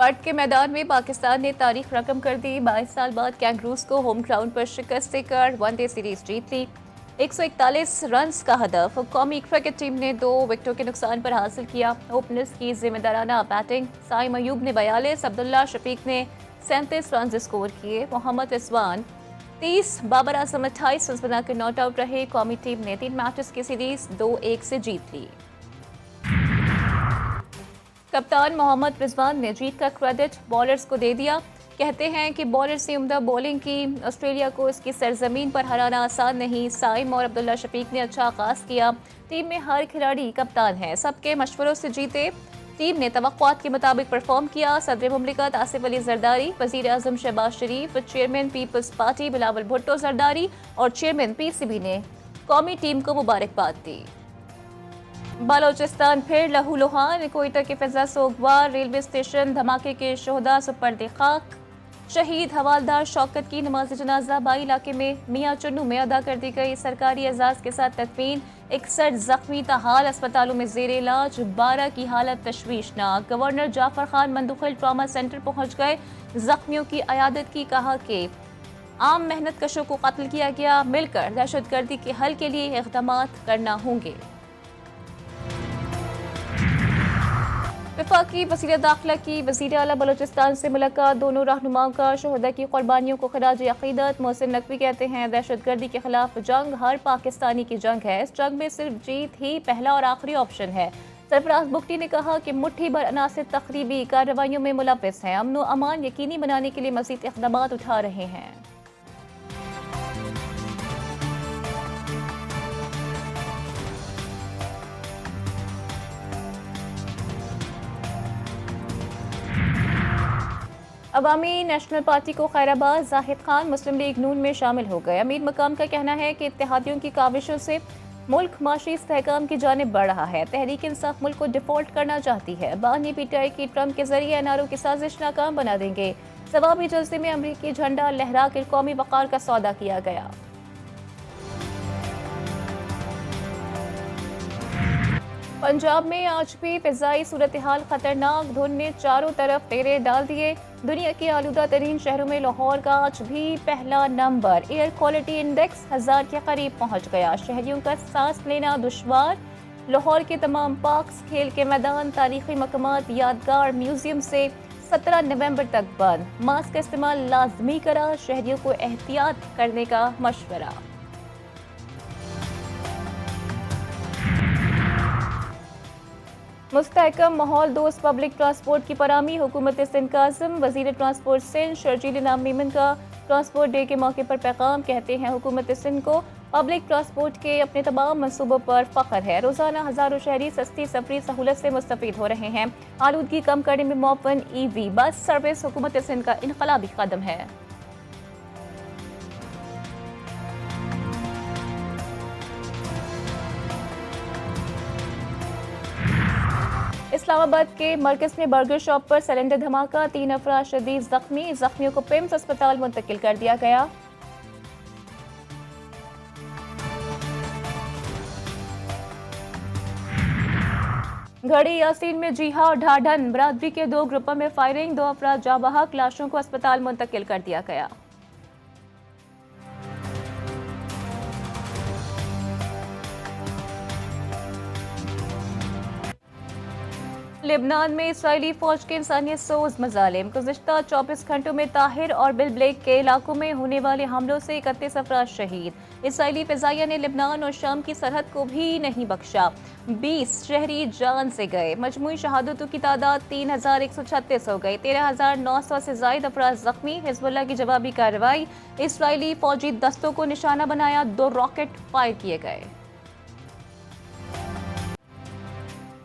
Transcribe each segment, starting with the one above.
हट के मैदान में पाकिस्तान ने तारीख रकम कर दी। 22 साल बाद कैंगरूज को होम ग्राउंड पर शिकस्त देकर वनडे सीरीज जीत ली। 141 रन्स का हदफ कौमी क्रिकेट टीम ने 2 विकेटों के नुकसान पर हासिल किया। ओपनर्स की जिम्मेदाराना बैटिंग, साइम अयूब ने 42, अब्दुल्ला शफीक ने 37 रन स्कोर किए। मोहम्मद रिजवान 30, बाबर आजम 28 रन बनाकर नॉट आउट रहे। कौमी टीम ने 3 मैचेस की सीरीज 2-1 से जीत ली। कप्तान मोहम्मद रिजवान ने जीत का क्रेडिट बॉलर्स को दे दिया। कहते हैं कि बॉलर्स ने उम्दा बॉलिंग की, ऑस्ट्रेलिया को इसकी सरजमीन पर हराना आसान नहीं। साइम और अब्दुल्ला शफीक ने अच्छा आगाज किया। टीम में हर खिलाड़ी कप्तान है, सबके मशवरों से जीते। टीम ने तवक्कुआत के मुताबिक परफॉर्म किया। सदर मुमलिकत आसिफ अली जरदारी, वजीर आजम Shehbaz Sharif, chairman Peoples Party Bilawal Bhutto Zardari और चेयरमैन पीसीबी ने कौमी टीम को मुबारकबाद दी। बलोचिस्तान फिर लहूलुहान, कोयटा के फिजा सोगवार रेलवे स्टेशन धमाके के शोहदा सुपर्द खाक। शहीद हवालदार शौकत की नमाज जनाजा बाई इलाके में मियाँ चुन्नू में अदा कर दी गई। सरकारी एजाज के साथ तदफीन। 61 जख्मी ताहाल अस्पतालों में जेर इलाज, 12 की हालत तशवीशनाक। Governor Jafar Khan Mandokhail trauma centre पहुंच गए, जख्मियों की अयादत की। कहा कि आम मेहनत कशों को कत्ल किया गया, मिलकर दहशतगर्दी के हल के लिए इक़दाम करना होंगे। वफाकी वज़ीर दाखिला की वज़ीर आला बलोचिस्तान से मुलाकात। दोनों रहनुमाओं का शहदा की कुर्बानियों को खराज अक़ीदत। मोहसिन नकवी कहते हैं दहशतगर्दी के खिलाफ जंग हर पाकिस्तानी की जंग है। इस जंग में सिर्फ जीत ही पहला और आखिरी ऑप्शन है। सरफराज बुगटी ने कहा कि मुट्ठी भर अनासिर तखरीबी कार्रवाइयों में मुलव्वस हैं। अमन व अमान यकीनी बनाने के लिए मज़ीद इक़दाम उठा रहे हैं। अवामी नेशनल पार्टी को खैराबाद, जाहिद खान मुस्लिम लीग नून में शामिल हो गए। अमीर मकाम का कहना है कि इत्तेहादियों की काविशों से मुल्क माशी इस्तेहकाम की जानिब बढ़ रहा है। तहरीक इंसाफ मुल्क को डिफॉल्ट करना चाहती है। बानी पीटीआई की ट्रंप के जरिए एनआरओ की साजिश नाकाम बना देंगे। सवाबी जलसे में अमरीकी झंडा लहरा कर कौमी वक़ार का सौदा किया गया। पंजाब में आज भी फिजाई सूरत हाल खतरनाक। धुंध ने चारों तरफ फेरे डाल दिए। दुनिया के आलूदा तरीन शहरों में लाहौर का आज भी पहला नंबर। एयर क्वालिटी इंडेक्स 1000 के करीब पहुंच गया। शहरियों का सांस लेना दुश्वार। लाहौर के तमाम पार्क्स, खेल के मैदान, तारीखी मकामात, यादगार, म्यूजियम से 17 नवंबर तक बंद। मास्क का इस्तेमाल लाजमी करा। शहरियों को एहतियात करने का मशवरा। मुस्तहकम माहौल दोस्त पब्लिक ट्रांसपोर्ट की फराहमी। हुकूमत सिंध का अज़्म। वज़ीर ट्रांसपोर्ट सिंध शर्जील इनाम मीमन का ट्रांसपोर्ट डे के मौके पर पैगाम। कहते हैं हुकूमत सिंध को पब्लिक ट्रांसपोर्ट के अपने तमाम मंसूबों पर फख्र है। रोजाना हज़ारों शहरी सस्ती सफरी सहूलत से मुस्तफीद हो रहे हैं। आलूदगी कम करने में मुअव्वन EV बस सर्विस हुकूमत सिंध का इनकलाबी कदम है। इस्लामाबाद के मरकज में बर्गर शॉप पर सिलेंडर धमाका। 3 अफराद शदीद जख्मी। जख्मियों को पिम्स अस्पताल मुंतकिल कर दिया गया। घड़ी यासीन में जीहा और ढाढन बरादरी के 2 ग्रुपों में फायरिंग। 2 अफराद जाँ बहक। लाशों को अस्पताल मुंतकिल कर दिया गया। लेबनान में इसराइली फौज के इंसानियत सोज मजालिम। गुज़िश्ता 24 घंटों में ताहिर और बिल ब्लेक के इलाकों में होने वाले हमलों से 31 अफराद शहीद। इसराइली फ़िज़ाइया ने लेबनान और शाम की सरहद को भी नहीं बख्शा। 20 शहरी जान से गए। मजमूई शहादतों की तादाद 3136 हो गई। 13900 से ज़ायद अफराद जख्मी। हिज़्बुल्लाह की जवाबी कार्रवाई। इसराइली फौजी दस्तों को निशाना बनाया। 2 रॉकेट फायर किए गए।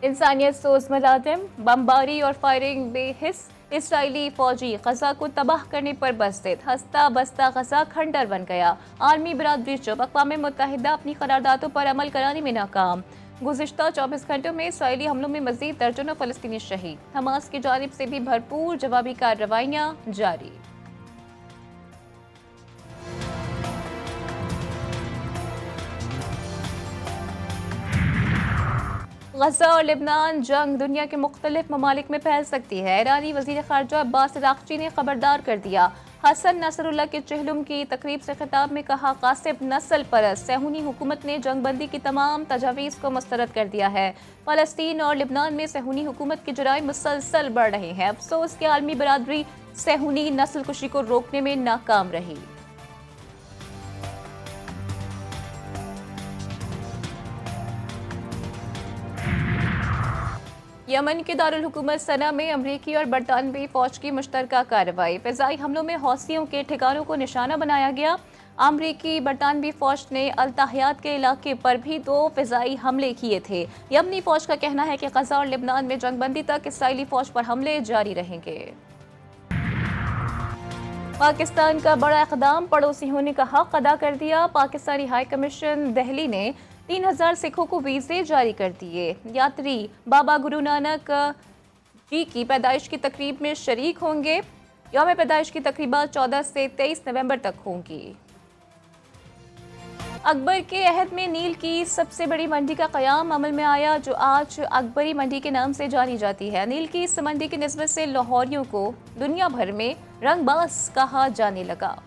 इंसानियत सोज मुलाजिम बमबारी और फायरिंग बेहिस। इसराइली फौजी गजा को तबाह करने पर बस्तित। हंसता बसता गजा खंडर बन गया। आलमी बरादरी चुप। अक़वाम मुत्तहिदा अपनी करारदादों पर अमल कराने में नाकाम। गुज़िश्ता 24 घंटों में इसराइली हमलों में मजीद दर्जनों फ़लस्तीनी शहीद। हमास की जानिब से भी भरपूर जवाबी कार्रवाइयाँ जारी। गजा और लेबनान जंग दुनिया के मुख्तलिफ ममालिक में फैल सकती है। ईरानी वजीर खारजा अब्बास अरागची ने खबरदार कर दिया। हसन नसरुल्लाह के चहलुम की तकरीब से खिताब में कहा, कासिब नस्ल परस्त सहूनी हुकूमत ने जंगबंदी की तमाम तजावीज़ को मुस्तरद कर दिया है। फ़लस्तीन और लेबनान में सहूनी हुकूमत के जराइम मुसलसल बढ़ रहे हैं। अफसोस कि आलमी बरादरी सहूनी नस्ल कुशी को रोकने में नाकाम रही। यमन के दारुल हुकूमत सना में अमरीकी और बरतानवी फौज की मुश्तरका कार्रवाई। फ़िज़ाई हमलों में हौसियों के ठिकानों को निशाना बनाया गया। अमरीकी बरतानवी फौज ने अल-ताहियात के इलाके पर भी 2 फ़िज़ाई हमले किए थे। यमनी फौज का कहना है कि गजा और लेबनान में जंगबंदी तक इसराइली फौज पर हमले जारी रहेंगे। पाकिस्तान का बड़ा इक़दाम, पड़ोसियों ने कहा अदा कर दिया। पाकिस्तानी हाई कमीशन दिल्ली ने 3000 सिखों को वीज़े जारी कर दिए। यात्री बाबा गुरु नानक जी की पैदाइश की तकरीब में शरीक होंगे। यौम पैदाइश की तकरीबा 14 से 23 नवंबर तक होंगी। अकबर के अहद में नील की सबसे बड़ी मंडी का क़याम अमल में आया, जो आज अकबरी मंडी के नाम से जानी जाती है। नील की इस मंडी की निस्बत से लाहौरियों को दुनिया भर में रंगबाज कहा जाने लगा।